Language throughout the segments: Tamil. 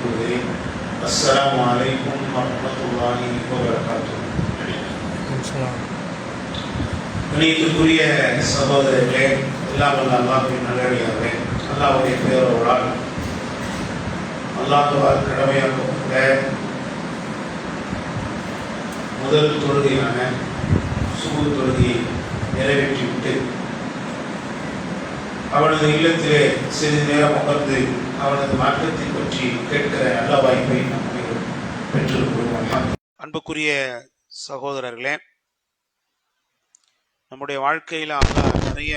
கூறுகிறேன். அஸ்ஸலாமு அலைக்கும் வரஹ்மத்துல்லாஹி வபரகாத்துஹு. கணியத்திற்குரிய சகோதரர்களே, எல்லாம் வல்ல அல்லாஹ்வின் நல்லடியார்களே, அல்லாஹ்வுடைய பேரருளால் அல்லாஹ்வால் கடமையாக்கப்பட்ட முதல் தொழுகையான சுபு தொழுகையை நிறைவேற்றிவிட்டு அவனது இல்லத்திலே சிறிது நேரம் அமர்ந்து அவனது மாற்றத்தை பற்றி கேட்கிற நல்ல வாய்ப்பை நாம் பெற்றிருக்கிறோம். அன்புக்குரிய சகோதரர்களே, நம்முடைய வாழ்க்கையில் அல்லாஹ் நிறைய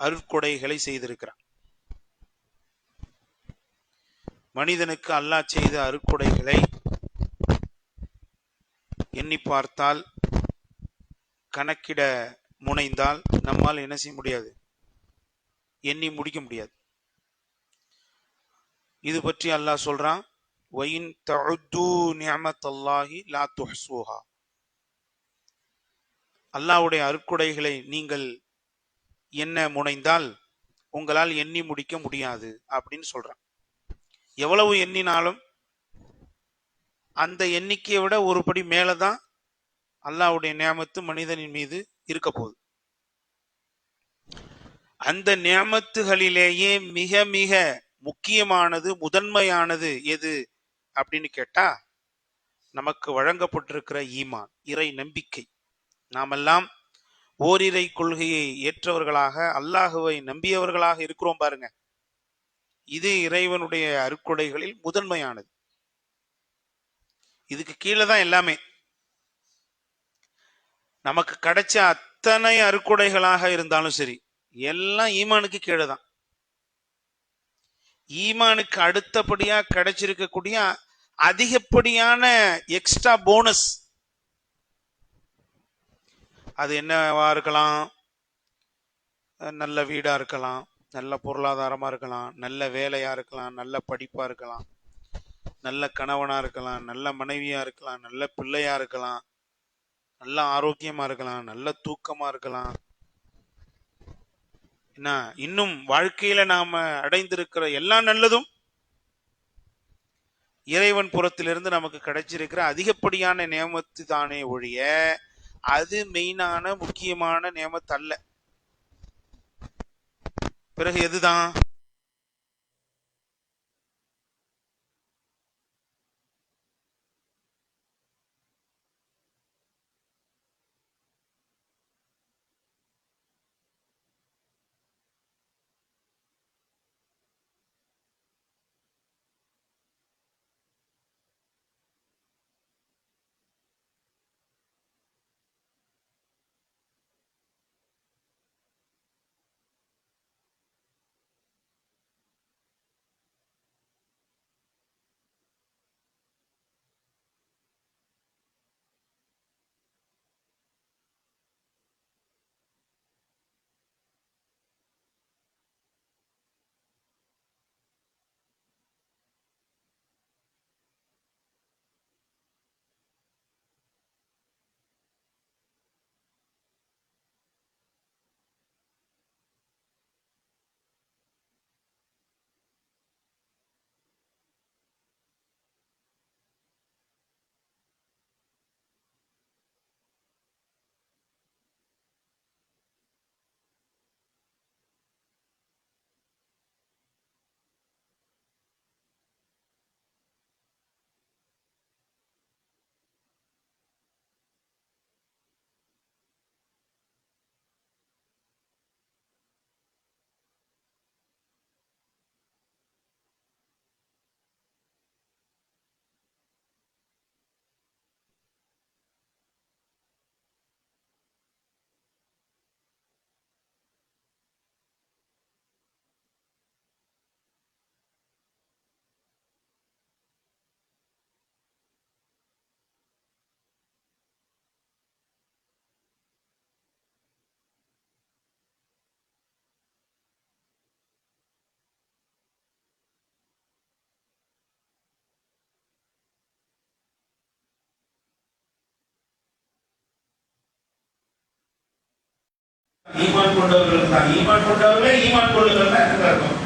அருட்கொடைகளை செய்திருக்கிறான். மனிதனுக்கு அல்லாஹ் செய்த அருட்கொடைகளை எண்ணி பார்த்தால், கணக்கிட முனைந்தால் நம்மால் என்ன செய்ய முடியாது, எண்ணி முடிக்க முடியாது. இது பற்றி அல்லாஹ் சொல்றான், வயின் தஉது நிஅமத்தல்லாஹி லா துஹ்ஸூஹா. அல்லாஹ்வுடைய அருட்கொடைகளை நீங்கள் எண்ண முனைந்தால் உங்களால் எண்ணி முடிக்க முடியாது அப்படின்னு சொல்றான். எவ்வளவு எண்ணினாலும் அந்த எண்ணிக்கையை விட ஒரு படி மேலதான் அல்லாஹ்வுடைய நியாமத்து மனிதனின் மீது இருக்க போகுது. அந்த நியாமத்துகளிலேயே மிக மிக முக்கியமானது, முதன்மையானது எது அப்படின்னு கேட்டா, நமக்கு வழங்கப்பட்டிருக்கிற ஈமான், இறை நம்பிக்கை. நாமெல்லாம் ஓரிரை கொள்கையை ஏற்றவர்களாக, அல்லாஹுவை நம்பியவர்களாக இருக்கிறோம் பாருங்க. இது இறைவனுடைய அருட்கொடைகளில் முதன்மையானது. இதுக்கு கீழே தான் எல்லாமே. நமக்கு கிடைச்ச அத்தனை அருட்கொடைகளாக இருந்தாலும் சரி, எல்லாம் ஈமானுக்கு கீழே தான். ஈமானுக்கு அடுத்தபடியா கிடைச்சிருக்கக்கூடிய அதிகப்படியான எக்ஸ்ட்ரா போனஸ் அது என்னவா இருக்கலாம்? நல்ல வீடா இருக்கலாம், நல்ல பொருளாதாரமா இருக்கலாம், நல்ல வேலையா இருக்கலாம், நல்ல படிப்பா இருக்கலாம், நல்ல கணவனா இருக்கலாம், நல்ல மனைவியா இருக்கலாம், நல்ல பிள்ளையா இருக்கலாம், நல்ல ஆரோக்கியமா இருக்கலாம், நல்ல தூக்கமா இருக்கலாம். என்ன, இன்னும் வாழ்க்கையில நாம அடைந்திருக்கிற எல்லா நல்லதும் இறைவன் புறத்திலிருந்து நமக்கு கிடைச்சிருக்கிற அதிகப்படியான நியமத்து தானே ஒழிய அது மெயினான முக்கியமான நியமத்து அல்ல. பிறகு எதுதான்? ஈமான் கொண்டவர்கள் தான். ஈமான் கொண்டவர்களே ஈமான் கொள்ளுங்கள் தான் அர்த்தம்.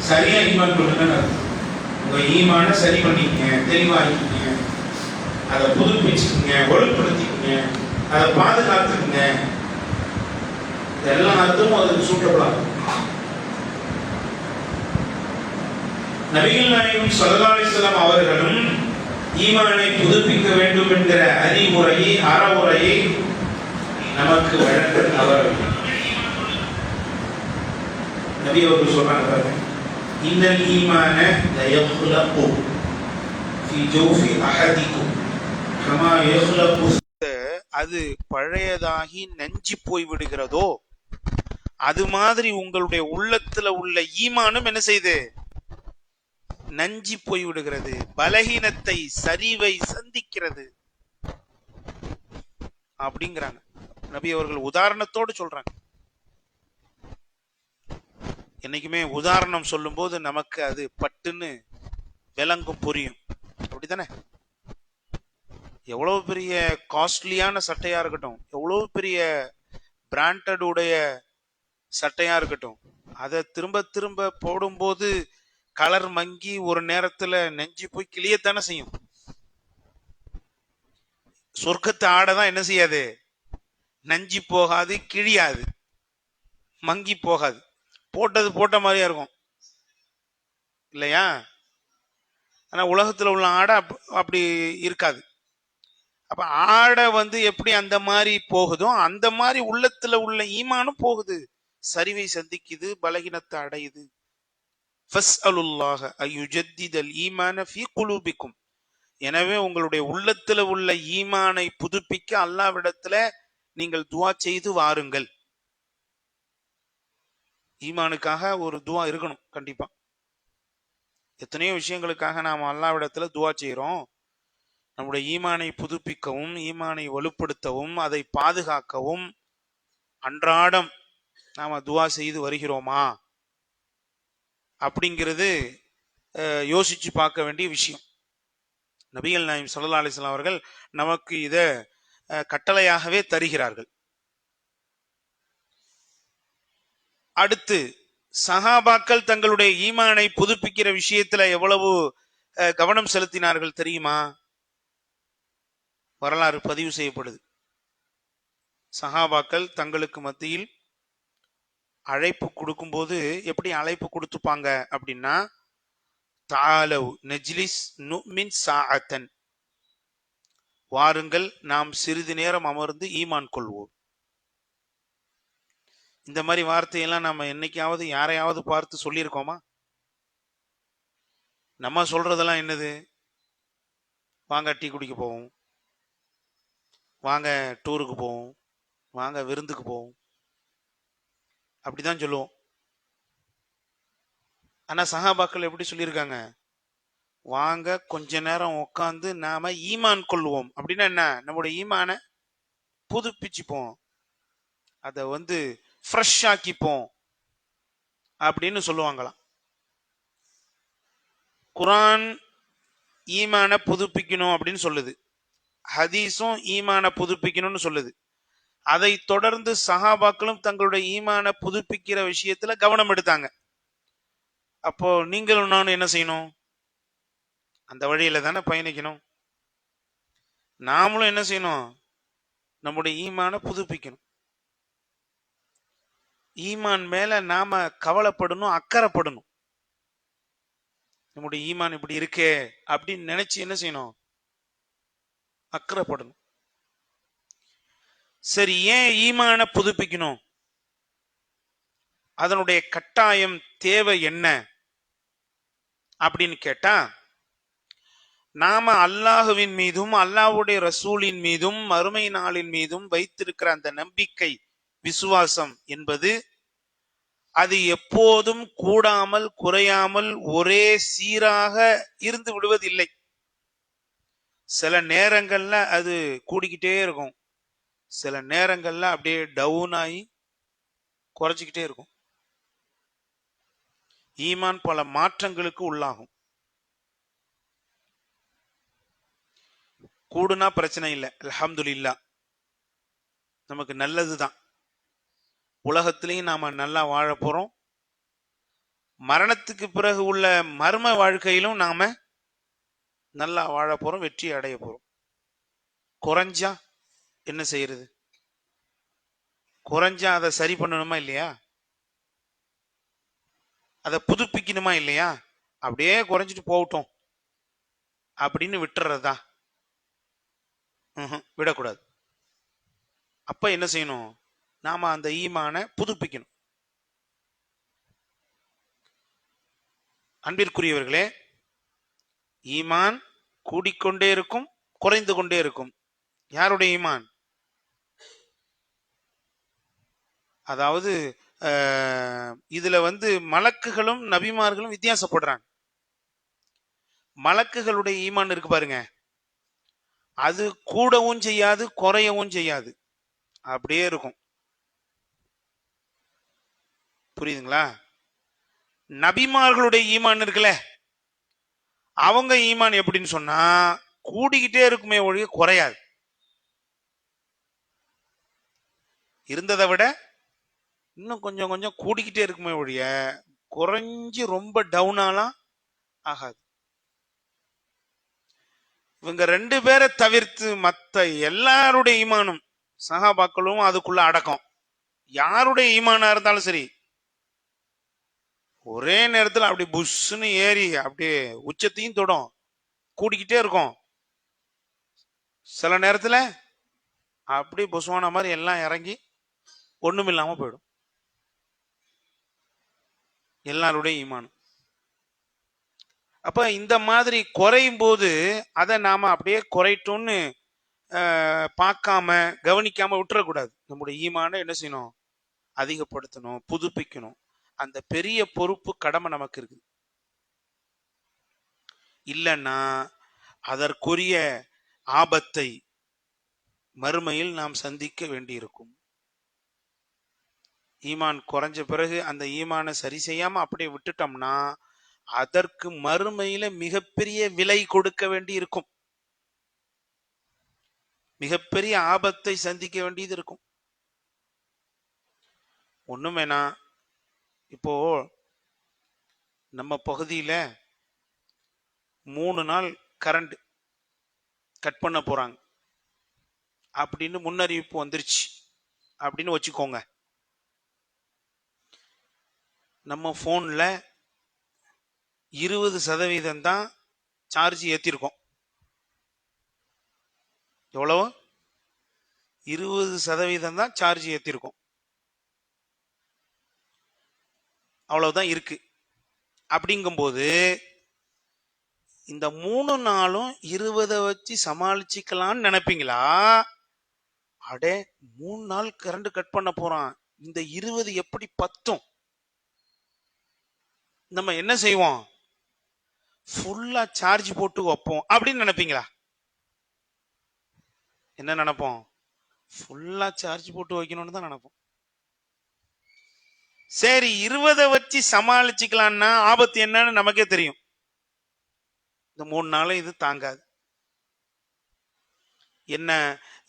சரியா ஈமான் கொள்ளுங்க. உங்க ஈமான சரி பண்ணிக்கங்க, தெளிவாக்கிக்கங்க, அதை புதுப்பிச்சுக்கங்க, ஒழுங்குபடுத்திக்கங்க, அதை பாதுகாத்துக்குங்க. எல்லா அர்த்தமும் அதுக்கு சூட்டபிள் ஆகும். நபிகள் நாயகம் ஸல்லல்லாஹு அலைஹி வஸல்லம் அவர்களும் ஈமானை புதுப்பிக்க வேண்டும் என்கிற அறிவுரையை, அறவுரையை நமக்கு வழங்க அவர் நபி அவர்கள் சொல்றாங்க பாருங்க, இன்னல் ஈமான லயஹ்லகு ஃபீ ஜௌஃபி அஹதிக்கும் கமா யஹ்லகு, அது பழையதாகி நஞ்சி போய் விடுகிறதோ அது மாதிரி உங்களுடைய உள்ளத்துல உள்ள ஈமானும் என்ன செய்து நஞ்சி போய் விடுகிறது, பலகீனத்தை சரிவை சந்திக்கிறது அப்படிங்கிறாங்க நபி அவர்கள். உதாரணத்தோடு சொல்றாங்க. என்னைக்குமே உதாரணம் சொல்லும் போது நமக்கு அது பட்டுன்னு விளங்கும், புரியும். அப்படித்தானே? எவ்வளவு பெரிய காஸ்ட்லியான சட்டையா இருக்கட்டும், எவ்வளவு பெரிய பிராண்டட் உடைய சட்டையா இருக்கட்டும், அதை திரும்ப திரும்ப போடும்போது கலர் மங்கி ஒரு நேரத்துல நெஞ்சு போய் கிளியத்தானே செய்யும். சொர்க்கத்தை ஆடைதான் என்ன செய்யாது, நஞ்சி போகாது, கிழியாது, மங்கி போகாது, போட்டது போட்ட மாதிரியா இருக்கும் இல்லையா? ஆனா உலகத்துல உள்ள ஆடை அப்படி இருக்காது. அப்ப ஆடை எப்படி அந்த மாதிரி போகுதோ அந்த மாதிரி உள்ளத்துல உள்ள ஈமானும் போகுது, சரிவை சந்திக்குது, பலகீனத்தை அடையுது. ஃபஸ்அலுல்லாஹ அய்யுஜத்திதல் ஈமான ஃபீ குலூபிக்கும். எனவே உங்களுடைய உள்ளத்துல உள்ள ஈமானை புதுப்பிக்க அல்லாஹ்விடத்துல நீங்கள் துஆ செய்து வாருங்கள். ஈமானுக்காக ஒரு துஆ இருக்கணும் கண்டிப்பா. எத்தனையோ விஷயங்களுக்காக நாம் அல்லாஹ்விடத்துல துஆ செய்றோம். நம்முடைய ஈமானை புதுப்பிக்கவும், ஈமானை வலுப்படுத்தவும், அதை பாதுகாக்கவும் அன்றாடம் நாம துஆ செய்து வருகிறோமா அப்படிங்கிறது யோசிச்சு பார்க்க வேண்டிய விஷயம். நபிகள் நாயகம் ஸல்லல்லாஹு அலைஹி வஸல்லம் அவர்கள் நமக்கு இத கட்டளையாகவே தருகிறார்கள். அடுத்து சஹாபாக்கள் தங்களுடைய ஈமானை புதுப்பிக்கிற விஷயத்துல எவ்வளவு கவனம் செலுத்தினார்கள் தெரியுமா? வரலாறு பதிவு செய்யப்படுது. சஹாபாக்கள் தங்களுக்கு மத்தியில் அழைப்பு கொடுக்கும்போது எப்படி அழைப்பு கொடுத்துப்பாங்க அப்படின்னா, தாலவ் நஜ்லிஸ் நுமின் சாஅத்தன், வாருங்கள் நாம் சிறிது நேரம் அமர்ந்து ஈமான் கொள்வோம். இந்த மாதிரி வார்த்தையெல்லாம் நம்ம என்னைக்காவது யாரையாவது பார்த்து சொல்லியிருக்கோமா? நம்ம சொல்றதெல்லாம் என்னது? வாங்க டீ குடிக்க போவோம், வாங்க டூருக்கு போவோம், வாங்க விருந்துக்கு போவோம், அப்படிதான் சொல்லுவோம். ஆனா சஹாபாக்கள் எப்படி சொல்லியிருக்காங்க? வாங்க கொஞ்ச நேரம் உட்காந்து நாம ஈமான் கொள்வோம். அப்படின்னா என்ன? நம்முடைய ஈமான புதுப்பிச்சுப்போம், அதை ஃப்ரெஷ் ஆக்கிப்போம் அப்படின்னு சொல்லுவாங்களாம். குர்ஆன் ஈமான புதுப்பிக்கணும் அப்படின்னு சொல்லுது, ஹதீஸும் ஈமான புதுப்பிக்கணும்னு சொல்லுது. அதை தொடர்ந்து சஹாபாக்களும் தங்களுடைய ஈமான புதுப்பிக்கிற விஷயத்துல கவனம் எடுத்தாங்க. அப்போ நீங்களும் நானும் என்ன செய்யணும்? அந்த வழியில தானே பயணிக்கணும். நாமளும் என்ன செய்யணும்? நம்முடைய ஈமான புதுப்பிக்கணும். ஈமான் மேல நாம கவலைப்படணும், அக்கறைப்படணும். நம்முடைய ஈமான் இப்படி இருக்கே அப்படின்னு நினைச்சு என்ன செய்யணும்? அக்கறைப்படணும். சரி, ஏன் ஈமான புதுப்பிக்கணும்? அதனுடைய கட்டாயம் தேவை என்ன அப்படின்னு கேட்டா, நாம அல்லாஹுவின் மீதும் அல்லாஹ்வுடைய ரசூலின் மீதும் மறுமை நாளின் மீதும் வைத்திருக்கிற அந்த நம்பிக்கை, விசுவாசம் என்பது அது எப்போதும் கூடாமல் குறையாமல் ஒரே சீராக இருந்து விடுவதில்லை. சில நேரங்கள்ல அது கூடிக்கிட்டே இருக்கும், சில நேரங்கள்ல அப்படியே டவுன் ஆகி குறைஞ்சிக்கிட்டே இருக்கும். ஈமான் பல மாற்றங்களுக்கு உள்ளாகும். கூடுனா பிரச்சனை இல்லை, அல்ஹம்துலில்லாஹ், நமக்கு நல்லதுதான். உலகத்திலையும் நாம நல்லா வாழ போறோம், மரணத்துக்கு பிறகு உள்ள மர்ம வாழ்க்கையிலும் நாம நல்லா வாழ போறோம், வெற்றி அடைய போறோம். குறைஞ்சா என்ன செய்யறது? குறைஞ்சா அதை சரி பண்ணணுமா இல்லையா? அதை புதுப்பிக்கணுமா இல்லையா? அப்படியே குறைஞ்சிட்டு போகட்டும் அப்படின்னு விட்டுறதா? விடக்கூடாது. அப்ப என்ன செய்யணும்? நாம அந்த ஈமான புதுப்பிக்கணும். அன்பிற்குரியவர்களே, ஈமான் கூடிக்கொண்டே இருக்கும், குறைந்து கொண்டே இருக்கும். யாருடைய ஈமான்? அதாவது இதுல மலக்குகளும் நபிமார்களும் வித்தியாசப்படுறாங்க. மலக்குகளுடைய ஈமான் இருக்கு பாருங்க, அது கூடவும் செய்யாது, குறையவும் செய்யாது, அப்படியே இருக்கும். புரியுதுங்களா? நபிமார்களுடைய ஈமான் இருக்குல்ல, அவங்க ஈமான் எப்படின்னு சொன்னா கூடிக்கிட்டே இருக்குமே ஒழிய குறையாது. இருந்ததை விட இன்னும் கொஞ்சம் கொஞ்சம் கூடிக்கிட்டே இருக்குமே ஒழிய குறைஞ்சி ரொம்ப டவுனாலாம் ஆகாது. இவங்க 2 பேரை தவிர்த்து மத்த எல்லாருடைய ஈமானும், சஹாபாக்களும் அதுக்குள்ள அடக்கம். யாருடைய ஈமானா இருந்தாலும் சரி, ஒரே நேரத்தில் அப்படி புஷ்ன்னு ஏறி அப்படியே உச்சத்தையும் தொடும், கூடிக்கிட்டே இருக்கும். சில நேரத்தில் அப்படி புஷ்வான மாதிரி எல்லாம் இறங்கி ஒண்ணும் இல்லாம போயிடும். எல்லாருடைய ஈமானும். அப்ப இந்த மாதிரி குறையும் போது அதை நாம அப்படியே குறைட்டோம்னு பார்க்காம கவனிக்காம விட்டுறக்கூடாது. நம்முடைய ஈமான என்ன செய்யணும்? அதிகப்படுத்தணும், புதுப்பிக்கணும். அந்த பெரிய பொறுப்பு, கடமை நமக்கு இருக்கு. இல்லைன்னா அதற்குரிய ஆபத்தை மறுமையில் நாம் சந்திக்க வேண்டியிருக்கும். ஈமான் குறைஞ்ச பிறகு அந்த ஈமானை சரி செய்யாம அப்படியே விட்டுட்டோம்னா அதற்கு மறுமையில மிகப்பெரிய விலை கொடுக்க வேண்டி இருக்கும், மிகப்பெரிய ஆபத்தை சந்திக்க வேண்டியது இருக்கும். ஒண்ணும் வேணா, இப்போ நம்ம பகுதியில 3 நாள் கரண்ட் கட் பண்ண போறாங்க அப்படின்னு முன்னறிவிப்பு வந்துருச்சு அப்படின்னு வச்சுக்கோங்க. நம்ம போன்ல 20% தான் சார்ஜ் ஏத்திருக்கோம். எவ்வளவு? 20% தான் சார்ஜ் ஏத்திருக்கோம். அவ்வளவுதான் இருக்கு. அப்படிங்கும்போது இந்த 3 நாளும் 20 வச்சு சமாளிச்சுக்கலாம்னு நினைப்பீங்களா? அடே 3 நாள் கரண்ட் கட் பண்ண போறான், இந்த 20 எப்படி பத்தும்? நம்ம என்ன செய்வோம்? ஃபுல்லா சார்ஜ் போட்டு வைப்போம் அப்படின்னு நினைப்பீங்களா? என்ன நினைப்போம்? ஃபுல்லா சார்ஜ் போட்டு வைக்கணும்னு தான் நினைப்போம். சரி, 20 வச்சு சமாளிச்சுக்கலாம்னா ஆபத்து என்னன்னு நமக்கே தெரியும். இந்த 3 நாளும் இது தாங்காது. என்ன,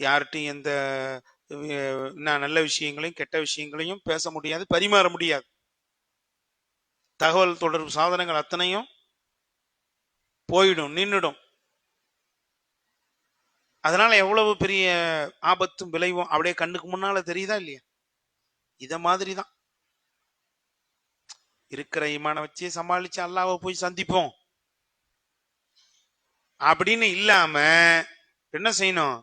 யார்கிட்டையும் எந்த நல்ல விஷயங்களையும் கெட்ட விஷயங்களையும் பேச முடியாது, பரிமாற முடியாது. தகவல் தொடர்பு சாதனங்கள் அத்தனையும் போயிடும், நின்றுடும். அதனால எவ்வளவு பெரிய ஆபத்தும் விளைவும் அப்படியே கண்ணுக்கு முன்னால தெரியுதா இல்லையா? இத மாதிரிதான் இருக்கிற ஈமான வச்சு சமாளிச்சு அல்லாஹ்வை போய் சந்திப்போம் அப்படின்னு இல்லாம என்ன செய்யணும்?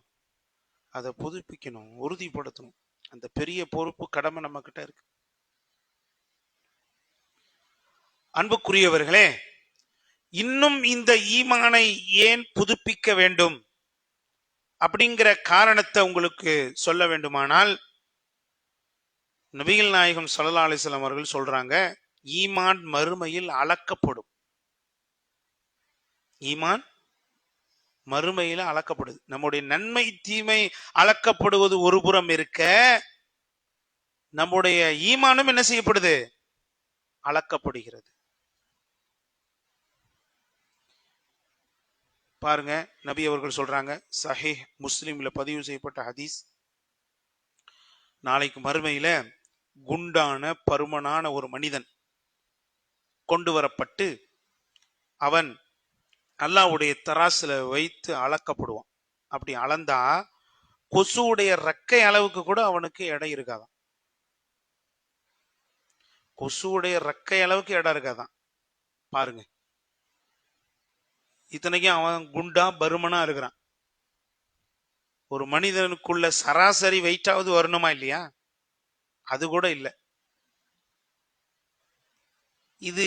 அதை புதுப்பிக்கணும், உறுதிப்படுத்தணும். அந்த பெரிய பொறுப்பு, கடமை நம்ம கிட்ட இருக்கு. அன்புக்குரியவர்களே, இன்னும் இந்த ஈமானை ஏன் புதுப்பிக்க வேண்டும் அப்படிங்கிற காரணத்தை உங்களுக்கு சொல்ல வேண்டுமானால், நபிகள் நாயகம் ஸல்லல்லாஹு அலைஹி வஸல்லம் அவர்கள் சொல்றாங்க, ஈமான் மறுமையில் அளக்கப்படும். ஈமான் மறுமையில அளக்கப்படுது. நம்முடைய நன்மை தீமை அளக்கப்படுவது ஒரு புறம் இருக்க, நம்முடைய ஈமானும் என்ன செய்யப்படுது? அளக்கப்படுகிறது. பாருங்க, நபி அவர்கள் சொல்றாங்க, சஹீஹ் முஸ்லிம்ல பதிவு செய்யப்பட்ட ஹதீஸ், நாளைக்கு மறுமையில குண்டான பருமனான ஒரு மனிதன் கொண்டு வரப்பட்டு அவன் அல்லாஹ்வுடைய தராசுல வைத்து அளக்கப்படுவான். அப்படி அளந்தா கொசுவுடைய ரெக்கை அளவுக்கு கூட அவனுக்கு எடை இருக்காதான். கொசுவுடைய ரெக்கை அளவுக்கு இடம் இருக்காதான். பாருங்க, இத்தனைக்கும் அவன் குண்டா பருமனா இருக்கிறான். ஒரு மனிதனுக்குள்ள சராசரி வெயிட்டாவது வரணுமா இல்லையா? அது கூட இல்லை. இது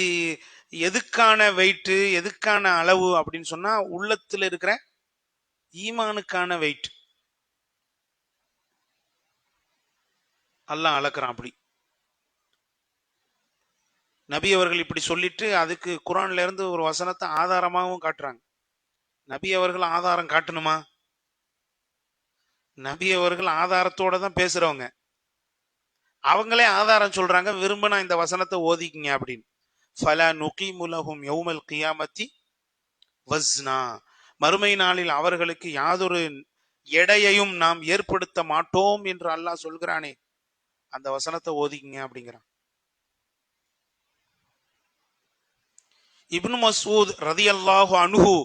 எதுக்கான வெயிட், எதுக்கான அளவு அப்படின்னு சொன்னா உள்ளத்துல இருக்கிற ஈமானுக்கான வெயிட் அல்லாஹ் அளக்குறான். அப்படி நபி அவர்கள் இப்படி சொல்லிட்டு அதுக்கு குர்ஆன்ல இருந்து ஒரு வசனத்தை ஆதாரமாகவும் காட்டுறாங்க. நபி அவர்கள் ஆதாரம் காட்டணுமா? நபி அவர்கள் ஆதாரத்தோட தான் பேசுறவங்க. அவங்களே ஆதாரம் சொல்றாங்க, விரும்பினா இந்த வசனத்தை ஓதிக்கிங்க அப்படின்னு. ஃபலா நுகீமு லஹும் யௌமல் கியாமத்தி வஸ்னா, மறுமை நாளில் அவர்களுக்கு யாதொரு எடையையும் நாம் ஏற்படுத்த மாட்டோம் என்று அல்லாஹ் சொல்கிறானே, அந்த வசனத்தை ஓதிக்கிங்க அப்படிங்கிறான். இப்னு மஸ்ஊத் ரலியல்லாஹு அன்ஹு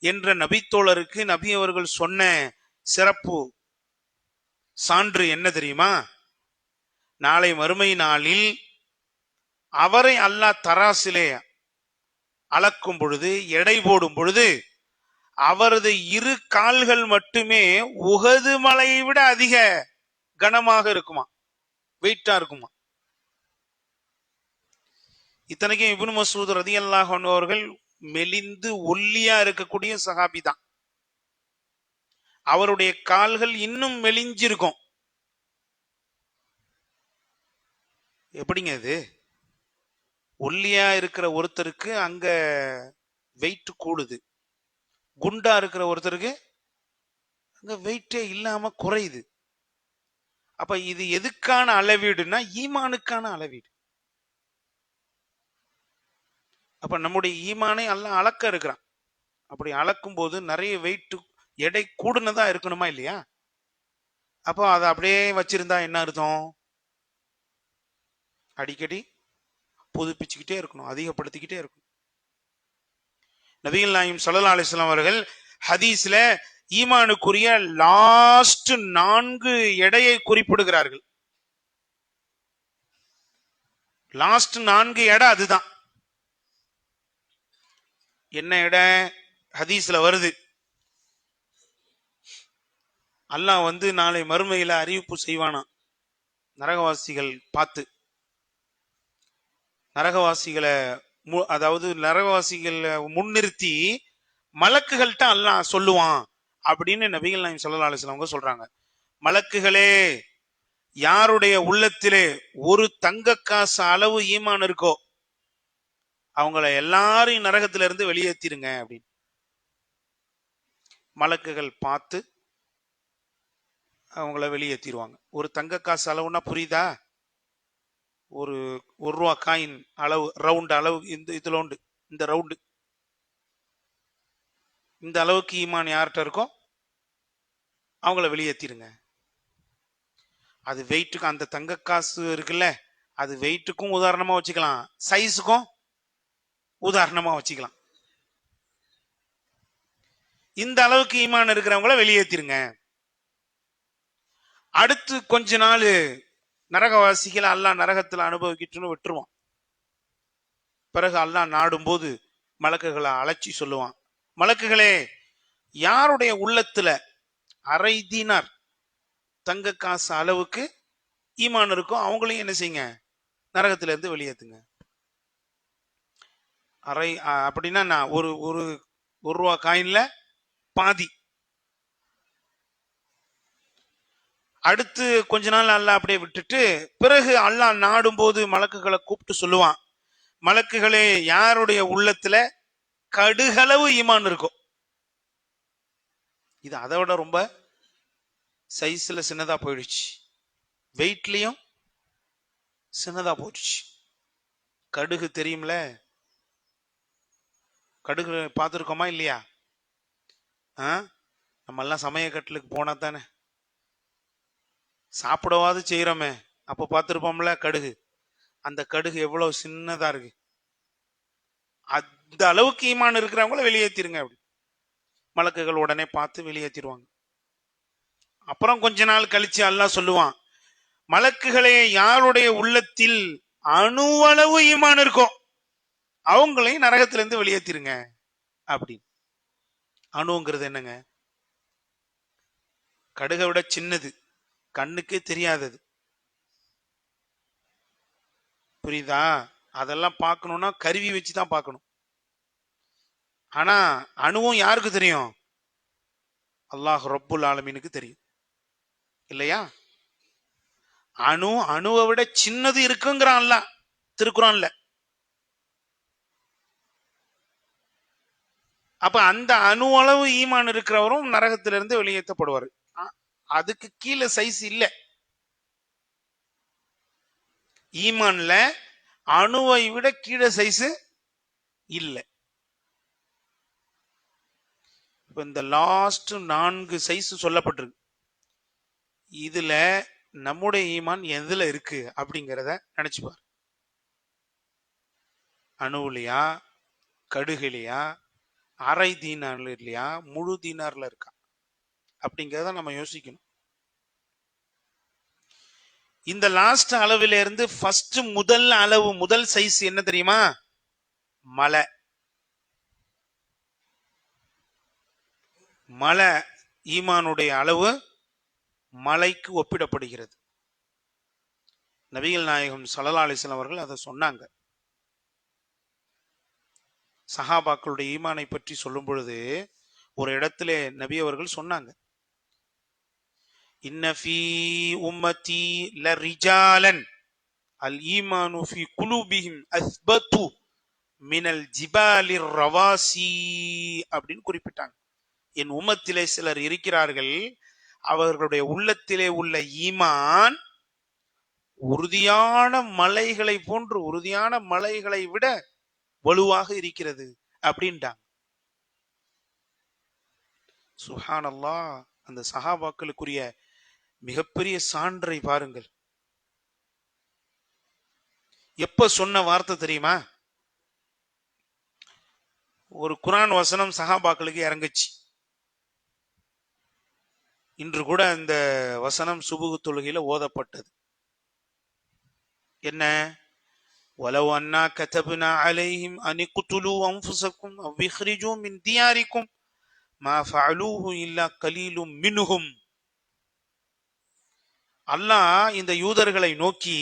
என்ற நபித்தோழருக்கு நபி அவர்கள் சொன்ன சிறப்பு சான்று என்ன தெரியுமா? நாளை மறுமை நாளில் அவரை அல்லாஹ் தராசிலே அளக்கும் பொழுது, எடை போடும் பொழுது, அவரது இரு கால்கள் மட்டுமே உஹது மலையை விட அதிக கனமாக இருக்குமா, வெயிட்டா இருக்குமா. இத்தனைக்கும் இப்னு மஸ்ஊத் ரலியல்லாஹு அன்ஹு அவர்கள் மெலிந்து ஒல்லியா இருக்கக்கூடிய சஹாபி தான். அவருடைய கால்கள் இன்னும் மெலிஞ்சிருக்கும். எப்படிங்க இது? ஒல்லியா இருக்கிற ஒருத்தருக்கு அங்க வெயிட் கூடுது, குண்டா இருக்கிற ஒருத்தருக்கு அங்க வெயிட்டே இல்லாம குறையுது. அப்ப இது எதுக்கான அளவீடுனா ஈமானுக்கான அளவீடு. அப்ப நம்முடைய ஈமானை அல்லாஹ் அளக்க இருக்கிறான். அப்படி அளக்கும் போது நிறைய வெயிட் எடை கூடுனதா இருக்கணுமா இல்லையா? அப்போ அதை அப்படியே வச்சிருந்தா என்ன அர்த்தம்? அடிக்கடி புதுப்பிச்சுக்கிட்டே இருக்கணும், அதிகப்படுத்திக்கிட்டே இருக்கணும். நபிகள் நாயகம் ஸல்லல்லாஹு அலைஹி வஸல்லம் அவர்கள் ஹதீஸ்ல ஈமானுக்குரிய லாஸ்ட் 4 எடையை குறிப்பிடுகிறார்கள். லாஸ்ட் 4 எடை அதுதான். என்ன எடை? ஹதீஸ்ல வருது, அல்லாஹ் நாளை மறுமையில அறிவிப்பு செய்வானா நரகவாசிகள் பார்த்து. நரகவாசிகளை அதாவது நரகவாசிகள் முன்னிறுத்தி மலக்குகள்கிட்ட அல்லாஹ் சொல்லுவான் அப்படின்னு நபிகள் நாயகம் ஸல்லல்லாஹு அலைஹி வஸல்லம் சொல்றாங்க. மலக்குகளே, யாருடைய உள்ளத்திலே ஒரு தங்க காசு அளவு ஈமான் இருக்கோ அவங்கள எல்லாரையும் நரகத்தில இருந்து வெளியேற்றிருங்க அப்படின்னு மலக்குகள் பார்த்து அவங்கள வெளியேற்றிடுவாங்க. ஒரு தங்க காசு அளவுன்னா புரியுதா? ஒரு ரூபா காயின் அளவு, ரவுண்ட் அளவு, இதுல உண்டு, இந்த ரவுண்டு, இந்த அளவுக்கு ஈமான் யார்கிட்ட இருக்கோ அவங்கள வெளியேற்றிடுங்க. அது வெயிட்டுக்கு, அந்த தங்க காசு இருக்குல்ல, அது வெயிட்டுக்கும் உதாரணமா வச்சுக்கலாம், சைஸுக்கும் உதாரணமா வச்சுக்கலாம். இந்த அளவுக்கு ஈமான் இருக்கிறவங்கள வெளியேற்றிருங்க. அடுத்து கொஞ்ச நாள் நரகவாசிகளை அல்லாஹ் நரகத்தில் அனுபவிக்கிட்டுன்னு விட்டுருவான். பிறகு அல்லாஹ் நாடும் போது மலக்குகளை அழைச்சி சொல்லுவான், மலக்குகளே, யாருடைய உள்ளத்துல அரை தீனார் தங்க காசு அளவுக்கு ஈமான் இருக்கும் அவங்களையும் என்ன செய்யுங்க, நரகத்தில இருந்து வெளியேற்றுங்க. அரை அப்படின்னா நான் ஒரு ரூபா காயின்ல பாதி. அடுத்து கொஞ்ச நாள் அல்லாஹ் அப்படியே விட்டுட்டு பிறகு அல்லாஹ் நாடும் போது மலக்குகளை கூப்பிட்டு சொல்லுவான், மலக்குகளே, யாருடைய உள்ளத்துல கடுகளவு ஈமான் இருக்கும், இது அதை விட ரொம்ப சைஸ்ல சின்னதா போயிடுச்சு, வெயிட்லயும் சின்னதா போயிடுச்சு. கடுகு தெரியும்ல, கடுகு பார்த்துருக்கோமா இல்லையா? நம்ம எல்லாம் சமயக்கட்டுலுக்கு போனா தானே சாப்பிடவாது செய்யறோமே, அப்போ பார்த்துருப்போம்ல கடுகு. அந்த கடுகு எவ்வளவு சின்னதா இருக்கு. அந்த அளவுக்கு ஈமான் இருக்கிறவங்கள வெளியேற்றிருங்க அப்படி. மலக்குகள் உடனே பார்த்து வெளியேற்றிடுவாங்க. அப்புறம் கொஞ்ச நாள் கழிச்சு அல்லாஹ் சொல்லுவான், மலக்குகளே யாருடைய உள்ளத்தில் அணுவளவு ஈமான் இருக்கும் அவங்களையும் நரகத்திலிருந்து வெளியேற்றிருங்க அப்படி. அணுங்கிறது என்னங்க? கடுகை விட சின்னது, கண்ணுக்கே தெரியாதது. புரியுதா? அதெல்லாம் பார்க்கணும்னா கருவி வச்சுதான் பார்க்கணும். ஆனா அணுவும் யாருக்கு தெரியும்? அல்லாஹ் ரப்புல் ஆலமீனுக்கு தெரியும் இல்லையா? அணுவை விட சின்னது இருக்குங்கிறான்ல திருக்குறான்ல. அப்ப அந்த அணு அளவு ஈமான் இருக்கிறவரும் நரகத்திலிருந்து வெளியேற்றப்படுவார். அதுக்கு கீழே சைஸ் இல்ல. ஈமான்ல அணுவை விட கீழே சைஸ் இல்ல. இப்ப இந்த லாஸ்ட் 4 சைஸ் சொல்லப்பட்டிருக்கு. இதுல நம்முடைய ஈமான் எதுல இருக்கு அப்படிங்கிறத நினைச்சுப்பார். அணுவுலையா, கடுகுலையா, அரை தீனார்ல இல்லையா, முழு தீனார்ல இருக்கா அப்படிங்கிறத நம்ம யோசிக்கணும். இந்த லாஸ்ட் அளவில இருந்து ஃபர்ஸ்ட் முதல் அளவு, முதல் சைஸ் என்ன தெரியுமா? மலை. மலை ஈமானுடைய அளவு மலைக்கு ஒப்பிடப்படுகிறது. நபிகள் நாயகம் ஸல்லல்லாஹு அலைஹி வஸல்லம் அவர்கள் அதை சொன்னாங்க. சஹாபாக்களுடைய ஈமானை பற்றி சொல்லும் பொழுது ஒரு இடத்திலே நபி அவர்கள் சொன்னாங்க, இன்ன ஃபீ உம்மதி லரிஜாலன் அல் ஈமானு ஃபீ குலூபிஹிம் அஸ்பத்து மினல் ஜிபாலிர் ரவாசி அப்படின்னு குறிப்பிட்டாங்க. என் உம்மத்திலே சிலர் இருக்கிறார்கள், அவர்களுடைய உள்ளத்திலே உள்ள ஈமான் உறுதியான மலைகளை போன்று, உறுதியான மலைகளை விட வலுவாக இருக்கிறது அப்படின்ட்டாங்க. சுப்ஹானல்லாஹ். அந்த சஹாபாக்களுக்குரிய மிகப்பெரிய சான்றை பாருங்கள். எப்ப சொன்ன வார்த்தை தெரியுமா? ஒரு குர்ஆன் வசனம் சஹாபாக்களுக்கு இறங்குச்சு. இன்று கூட அந்த வசனம் சுபுகு தொழுகையில ஓதப்பட்டது. என்ன? வலவ் அன்னா கதப்னா அலைஹிம் அன் இக்துலூ அன்ஃபுஸக்கும் அவ் இக்ரிஜூ மின் தியாரிக்கும் மா ஃபஅலூஹு இல்லா கலீலும் மின்ஹும். அல்லாஹ் இந்த யூதர்களை நோக்கி,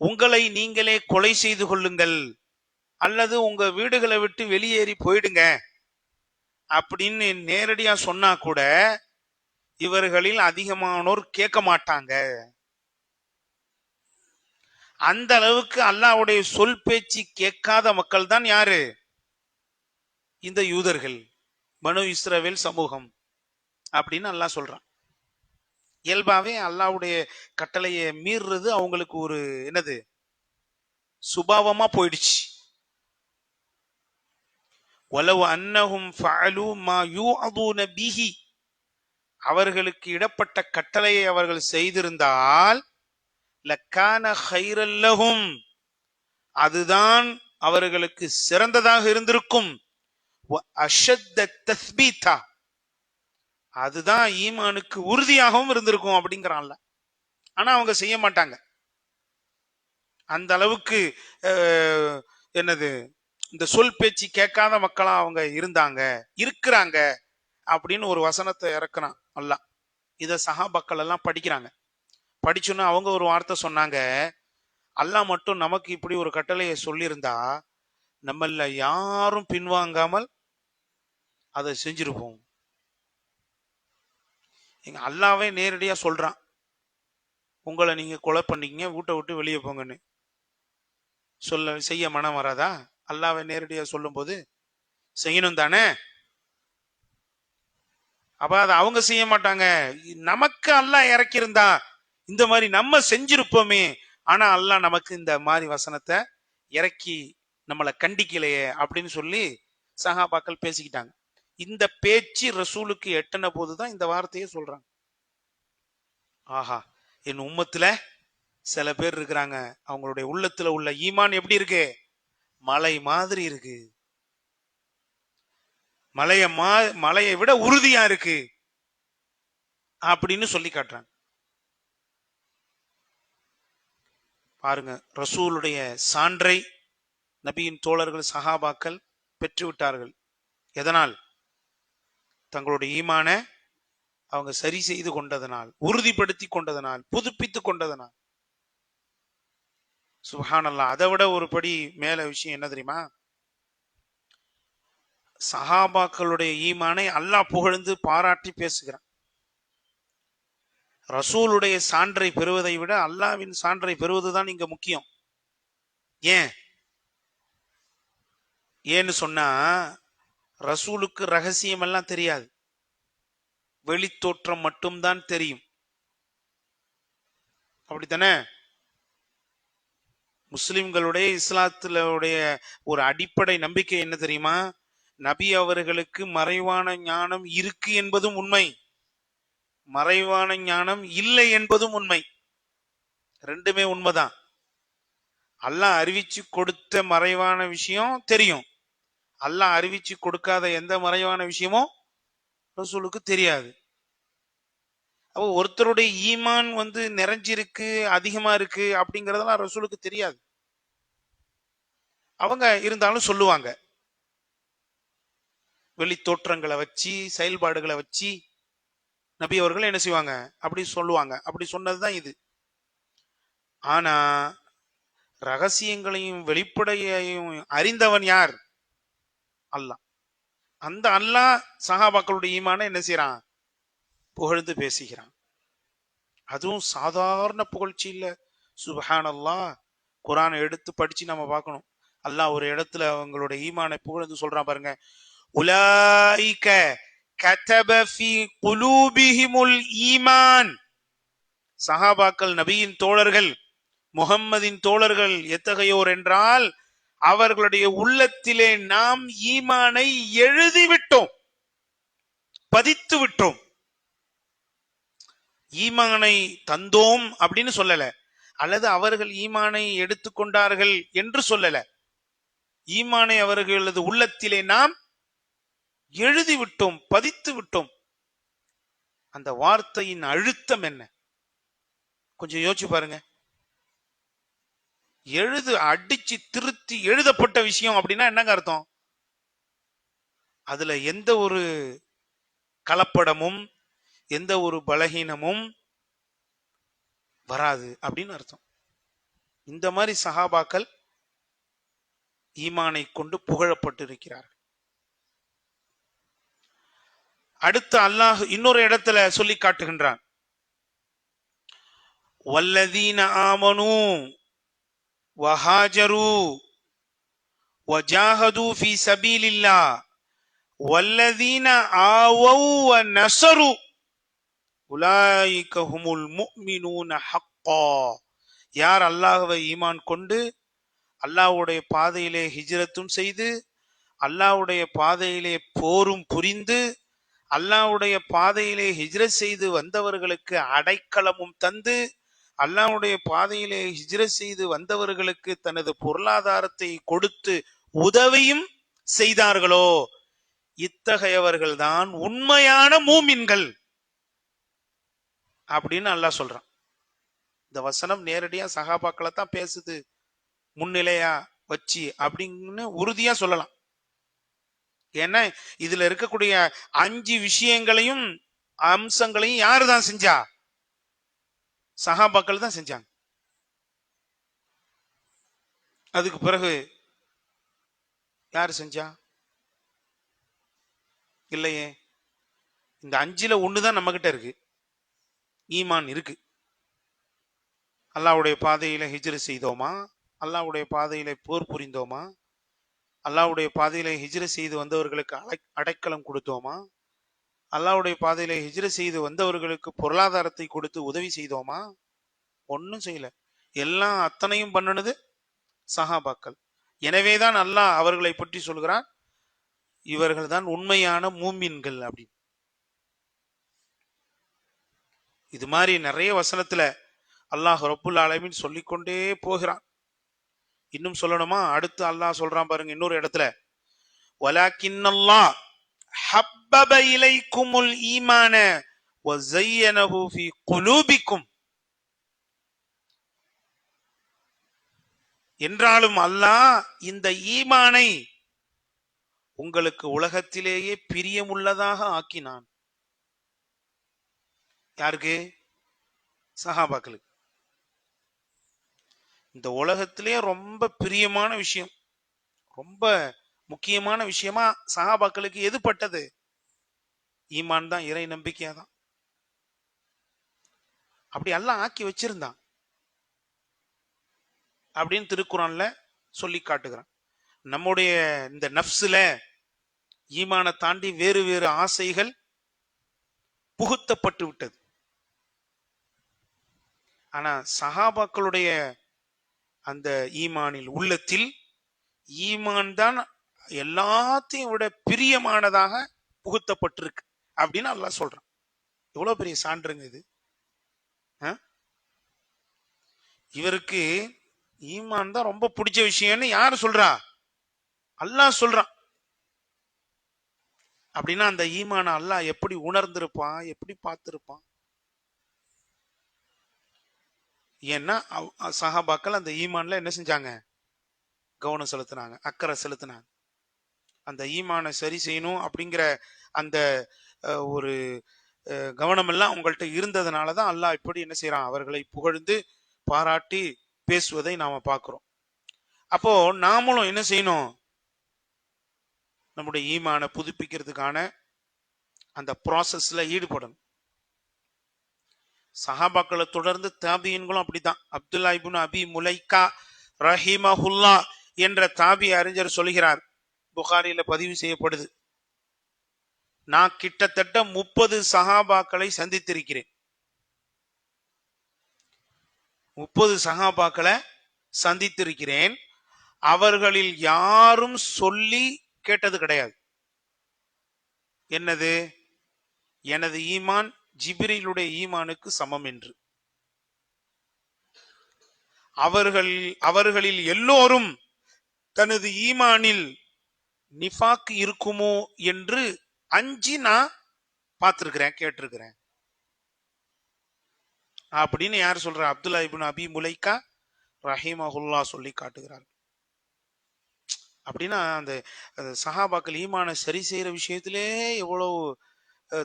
உங்களை நீங்களே கொலை செய்து கொள்ளுங்கள் அல்லது உங்க வீடுகளை விட்டு வெளியேறி போயிடுங்க அப்படின்னு நேரடியா சொன்னா கூட இவர்களில் அதிகமானோர் கேட்க மாட்டாங்க. அந்த அளவுக்கு அல்லாஹ்வுடைய சொல் பேச்சு கேட்காத மக்கள் தான் யாரு? இந்த யூதர்கள், பனு இஸ்ரவேல் சமூகம் அப்படின்னு அல்லாஹ் சொல்றான். இயல்பாவே அல்லாஹ்வுடைய கட்டளையை மீறுறது அவங்களுக்கு ஒரு என்னது சுபாவமா போயிடுச்சு. வலவ் அன்னஹும் ஃபஅலூ மா யூஅதுன பிஹி, அவர்களுக்கு இடப்பட்ட கட்டளையை அவர்கள் செய்திருந்தால் லக்கான கைரல் லஹும், அதுதான் அவர்களுக்கு சிறந்ததாக இருந்திருக்கும். வ அஷத்த தஸ்பீதா, அதுதான் ஈமானுக்கு உறுதியாகவும் இருந்திருக்கும் அப்படிங்கிறான்ல. ஆனா அவங்க செய்ய மாட்டாங்க. அந்த அளவுக்கு என்னது இந்த சொல் பேச்சு கேட்காத மக்களா அவங்க இருந்தாங்க, இருக்கிறாங்க அப்படின்னு ஒரு வசனத்தை இறக்குறான் அல்லாஹ். இத சஹாபாக்கள் எல்லாம் படிக்கிறாங்க. படிச்சோன்னா அவங்க ஒரு வார்த்தை சொன்னாங்க, அல்லாஹ் மட்டும் நமக்கு இப்படி ஒரு கட்டளையை சொல்லியிருந்தா நம்மள யாரும் பின்வாங்காமல் அதை செஞ்சிருப்போம். எங்க அல்லாவே நேரடியா சொல்றான், உங்களை நீங்க கொலை பண்ணீங்க, வீட்டை விட்டு வெளியே போங்கன்னு செய்ய மனம் வராதா? அல்லாவை நேரடியா சொல்லும் போது செய்யணும் தானே. அப்ப அதை அவங்க செய்ய மாட்டாங்க. நமக்கு அல்லாஹ் இறக்கியிருந்தா இந்த மாதிரி நம்ம செஞ்சிருப்போமே. ஆனா அல்லாஹ் நமக்கு இந்த மாதிரி வசனத்தை இறக்கி நம்மளை கண்டிக்கலையே அப்படின்னு சொல்லி சஹாபாக்கள் பேசிக்கிட்டாங்க. இந்த பேச்சு ரசூலுக்கு எட்டன போதுதான் இந்த வார்த்தையை சொல்றாங்க. ஆஹா, என் உம்மத்துல சில பேர் இருக்கிறாங்க, அவங்களுடைய உள்ளத்துல உள்ள ஈமான் எப்படி இருக்கு? மலை மாதிரி இருக்கு, மலையை விட உறுதியா இருக்கு அப்படின்னு சொல்லி காட்டுறாங்க. பாருங்க, ரசூலுடைய சான்றை நபியின் தோழர்கள் சஹாபாக்கள் பெற்றுவிட்டார்கள். எதனால்? தங்களுடைய ஈமான அவங்க சரி செய்து கொண்டதனால், உறுதிப்படுத்தி கொண்டதனால், புதுப்பித்து கொண்டதனால். சுப்ஹானல்லாஹ். அதை விட ஒரு படி மேல விஷயம் என்ன தெரியுமா? சஹாபாக்களுடைய ஈமானை அல்லாஹ் புகழ்ந்து பாராட்டி பேசுகிறான். ரசூலுடைய சான்றை பெறுவதை விட அல்லாஹ்வின் சான்றை பெறுவதுதான் இங்க முக்கியம். ஏன்னு சொன்னா, ரசூலுக்கு ரகசியம் எல்லாம் தெரியாது, வெளித்தோற்றம் மட்டும்தான் தெரியும். அப்படித்தானே? முஸ்லிம்களுடைய இஸ்லாத்திலுடைய ஒரு அடிப்படை நம்பிக்கை என்ன தெரியுமா? நபி அவர்களுக்கு மறைவான ஞானம் இருக்கு என்பதும் உண்மை, மறைவான ஞானம் இல்லை என்பதும் உண்மை. ரெண்டுமே உண்மைதான். அல்லாஹ் அறிவிச்சு கொடுத்த மறைவான விஷயம் தெரியும், அல்லாஹ் அறிவிச்சு கொடுக்காத எந்த மறைவான விஷயமும் ரசூலுக்கு தெரியாது. அப்போ ஒருத்தருடைய ஈமான் நிறைஞ்சிருக்கு, அதிகமா இருக்கு அப்படிங்கறதெல்லாம் ரசூலுக்கு தெரியாது. அவங்க இருந்தாலும் சொல்லுவாங்க, வெளி தோற்றங்களை வச்சு, செயல்பாடுகளை வச்சு நபி அவர்கள் என்ன செய்வாங்க, அப்படி சொல்லுவாங்க. அப்படி சொன்னதுதான் இது. ஆனா ரகசியங்களையும் வெளிப்படையையும் அறிந்தவன் யார்? அல்லாஹ். அந்த அல்லாஹ் சஹாபாக்களுடைய ஈமான என்ன செய்யறான்? புகழ்ந்து பேசுகிறான். அதுவும் சாதாரண புகழ்ச்சி இல்ல. சுப்ஹானல்லாஹ். குர்ஆனை எடுத்து படிச்சு நம்ம பார்க்கணும். அல்லாஹ் ஒரு இடத்துல அவங்களுடைய ஈமானை புகழ்ந்து சொல்றான் பாருங்க. உலாயிக கதப ஃபீ குலூபிஹிமுல் ஈமான். சஹாபாக்கள் நபியின் தோழர்கள், முஹம்மதின் தோழர்கள் எத்தகையோர் என்றால், அவர்களுடைய உள்ளத்திலே நாம் ஈமானை எழுதிவிட்டோம், பதித்து விட்டோம். ஈமானை தந்தோம் அப்படின்னு சொல்லல, அல்லது அவர்கள் ஈமானை எடுத்துக்கொண்டார்கள் என்று சொல்லல. ஈமானை அவர்களது உள்ளத்திலே நாம் எழுதிவிட்டோம், பதித்து விட்டோம். அந்த வார்த்தையின் அழுத்தம் என்ன? கொஞ்சம் யோசிச்சு பாருங்க. அடிச்சு திருத்தி எழுதப்பட்ட விஷயம் அப்படின்னா என்னங்க அர்த்தம்? அதுல எந்த ஒரு கலப்படமும் எந்த ஒரு பலகீனமும் வராது அப்படின்னு அர்த்தம். இந்த மாதிரி சஹாபாக்கள் ஈமானை கொண்டு புகழப்பட்டிருக்கிறார்கள். அடுத்து அல்லாஹ் இன்னொரு இடத்துல சொல்லி காட்டுகின்றான். வல்லதீன ஆமனூ வஹாஜரு வஜாஹது ஃபீ சபீலில்லாஹ் வல்லதீன ஆவௌ வநஸரு உலாயிக ஹுமுல் முஃமினூன ஹக்கா. யார் அல்லாஹ்வை ஈமான் கொண்டு அல்லாஹ்வுடைய பாதையிலே ஹிஜ்ரத்தும் செய்து, அல்லாஹ்வுடைய பாதையிலே போரும் புரிந்து, அல்லாஹ்வுடைய பாதையிலே ஹிஜ்ரத் செய்து வந்தவர்களுக்கு அடைக்கலமும் தந்து, அல்லாஹ்வுடைய பாதையிலே ஹிஜ்ரத் செய்து வந்தவர்களுக்கு தனது பொருளாதாரத்தை கொடுத்து உதவியும் செய்தார்களோ, இத்தகையவர்கள் தான் உண்மையான மூமின்கள் அப்படின்னு அல்லாஹ் சொல்றான். இந்த வசனம் நேரடியா சஹாபாக்களை தான் பேசுது, முன்னிலையா வச்சு அப்படின்னு உறுதியா சொல்லலாம். ஏன்னா இதுல இருக்கக்கூடிய 5 விஷயங்களையும் அம்சங்களையும் யாரு தான் செஞ்சா? சஹாபாக்கள் தான் செஞ்சாங்க. அதுக்கு பிறகு யாரு செஞ்சா? இல்லையே. இந்த 5ல 1 தான் நம்ம கிட்ட இருக்கு, ஈமான் இருக்கு. அல்லாஹ்வுடைய பாதையில ஹிஜ்ரத் செய்தோமா, அல்லாஹ்வுடைய பாதையில போர் புரிந்தோமா, அல்லாஹ்வுடைய பாதையில ஹிஜ்ரத் செய்து வந்தவர்களுக்கு அடைக்கலம் கொடுத்தோமா, அல்லாஹ்வுடைய பாதையில ஹிஜ்ரத் செய்து வந்தவர்களுக்கு பொருளாதாரத்தை கொடுத்து உதவி செய்தோமா? ஒன்னும் செய்யல. எல்லாம் அத்தனையும் பண்ணுனது சஹாபாக்கள். எனவேதான் அல்லாஹ் அவர்களை பற்றி சொல்கிறான், இவர்கள் தான் உண்மையான மூமின்கள் அப்படி. இது மாதிரி நிறைய வசனத்துல அல்லாஹ் ரப்புல் ஆலமீன் சொல்லிக்கொண்டே போகிறான். இன்னும் சொல்லணுமா, அடுத்து அல்லாஹ் சொல்றான் பாருங்க இன்னொரு இடத்துல, வலாக்கின்னல்லாஹ் ஹப்பப இலைக்குமுல் ஈமான வஸய்யனஹு ஃபீ குலூபிக்கும். என்றாலும் அல்லாஹ் இந்த ஈமானை உங்களுக்கு உலகத்திலேயே பிரியமுள்ளதாக ஆக்கினான். யாருக்கு? சஹாபாக்களுக்கு. இந்த உலகத்திலே ரொம்ப பிரியமான விஷயம், ரொம்ப முக்கியமான விஷயமா சஹாபாக்களுக்கு எது பட்டது? ஈமான் தான், இறை நம்பிக்கையா தான். அப்படி அல்லாஹ் ஆக்கி வச்சிருந்தான் அப்படின்னு திருக்குறான்ல சொல்லி காட்டுகிறான். நம்முடைய இந்த நஃப்ஸ்ல ஈமானை தாண்டி வேறு வேறு ஆசைகள் புகுத்தப்பட்டு விட்டது. ஆனா சஹாபாக்களுடைய அந்த ஈமானில், உள்ளத்தில் ஈமான் தான் எல்லாத்தையும் விட பிரியமானதாக புகுத்தப்பட்டிருக்கு அப்படின்னு அல்லாஹ் சொல்றான். எவ்வளவு பெரிய சான்றுங்க இது. இவருக்கு ஈமான் தான் ரொம்ப பிடிச்ச விஷயம்னு யாரு சொல்றா? அல்லாஹ் சொல்றான். அப்படின்னா அந்த ஈமான அல்லாஹ் எப்படி உணர்ந்திருப்பான், எப்படி பார்த்திருப்பான்? ஏன்னா சஹாபாக்கள் அந்த ஈமான்ல என்ன செஞ்சாங்க? கவனம் செலுத்தினாங்க, அக்கறை செலுத்தினாங்க. அந்த ஈமானை சரி செய்யணும் அப்படிங்கிற அந்த ஒரு கவனம் எல்லாம் அவங்கள்ட்ட இருந்ததுனாலதான் அல்லாஹ் இப்படி என்ன செய்யறான்? அவர்களை புகழ்ந்து பாராட்டி பேசுவதை நாம பார்க்கிறோம். அப்போ நாமளும் என்ன செய்யணும்? நம்முடைய ஈமானை புதுப்பிக்கிறதுக்கான அந்த ப்ராசஸ்ல ஈடுபடணும். சஹாபாக்களை தொடர்ந்து தாபியன்களும் அப்படித்தான். அப்துல்லா இப்னு அபி முலைக்கா ரஹிமஹுல்லா என்ற தாபி அறிஞர் சொல்கிறார், புகாரில பதிவு செய்யப்படுது, நான் கிட்டத்தட்ட 30 சஹாபாக்களை சந்தித்திருக்கிறேன். 30 சஹாபாக்களை சந்தித்திருக்கிறேன். அவர்களில் யாரும் சொல்லி கேட்டது கிடையாது, என்னது? எனது ஈமான் ஜிப்ரீலுடைய ஈமானுக்கு சமம் என்று. அவர்களில் எல்லோரும் தனது ஈமானில் நிஃபாக் இருக்குமோ என்று அஞ்சி நான் பார்த்திருக்கிறேன், கேட்டிருக்கிறேன் அப்படின்னு யார் சொல்ற? அப்துல்லா இப்னு அபி முலைக்கா ரஹிமஹுல்லா சொல்லி காட்டுகிறார். அப்படின்னா அந்த சஹாபாக்கள் ஈமான சரி செய்யற விஷயத்திலே எவ்வளவு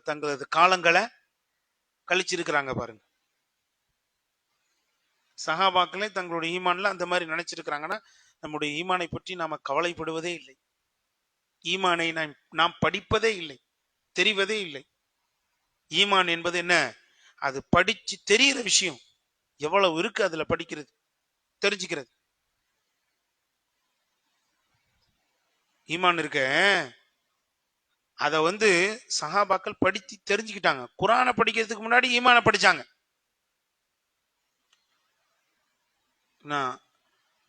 தங்களது காலங்களை கழிச்சிருக்கிறாங்க பாருங்க. சஹாபாக்களே தங்களுடைய ஈமான்ல அந்த மாதிரி நினைச்சிருக்கிறாங்கன்னா நம்முடைய ஈமானை பற்றி நாம கவலைப்படுவதே இல்லை, ஈமானை நாம் படிப்பதே இல்லை, தெரிவதே இல்லை. ஈமான் என்பது என்ன? அது படிச்சு தெரிகிற விஷயம். எவ்வளவு இருக்கு அதுல படிக்கிறது, தெரிஞ்சுக்கிறது. ஈமான் இருக்க அத சஹாபாக்கள் படித்து தெரிஞ்சுக்கிட்டாங்க. குர்ஆனை படிக்கிறதுக்கு முன்னாடி ஈமானை படிச்சாங்க.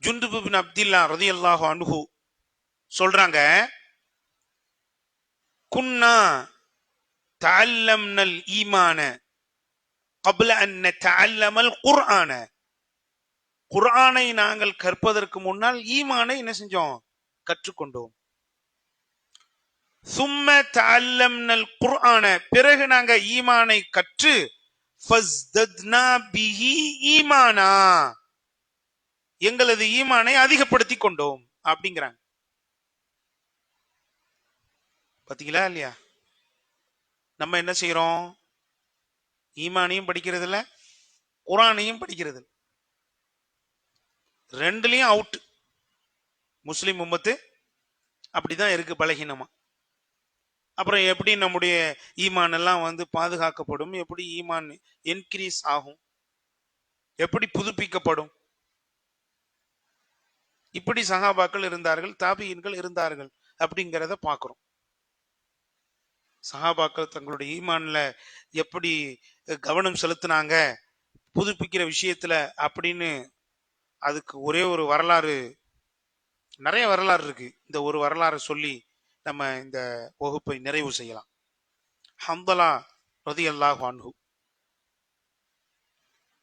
ஜுந்துப் இப்னு அப்துல்லா ரலியல்லாஹு அன்ஹு சொல்றாங்க, குன்னா தஅல்லம்னல் ஈமான قبل ان نتعلم القرآن. குர்ஆனை நாங்கள் கற்பதற்கு முன்னால் ஈமானை என்ன செஞ்சோம்? கற்றுக்கொண்டோம். ثم تعلمنا القرآن, பிறகு நாங்க ஈமானை கற்று فازددنا به ஈமானா, எங்களது ஈமானை அதிகப்படுத்தி கொண்டோம் அப்படிங்கிறாங்க. பாத்தீங்களா இல்லையா? நம்ம என்ன செய்யறோம்? ஈமானையும் படிக்கிறது இல்ல, குர்ஆனையும் படிக்கிறது இல்ல, ரெண்டுலயும் அவுட். முஸ்லிம் உம்மத்து அப்படிதான் இருக்கு, பலகீனமா. அப்புறம் எப்படி நம்முடைய ஈமான் எல்லாம் பாதுகாக்கப்படும்? எப்படி ஈமான் என்கிரீஸ் ஆகும்? எப்படி புதுப்பிக்கப்படும்? இப்படி சஹாபாக்கள் இருந்தார்கள், தாபியீன்கள் இருந்தார்கள் அப்படிங்கிறத பார்க்கிறோம். சஹாபாக்கள் தங்களுடைய ஈமான்ல எப்படி கவனம் செலுத்தினாங்க புதுப்பிக்கிற விஷயத்துல அப்படின்னு அதுக்கு ஒரே ஒரு வரலாறு, நிறைய வரலாறு இருக்கு. இந்த ஒரு வரலாறு சொல்லி நம்ம இந்த வகுப்பை நிறைவு செய்யலாம். ஹம்தலா ரலியல்லாஹு அன்ஹு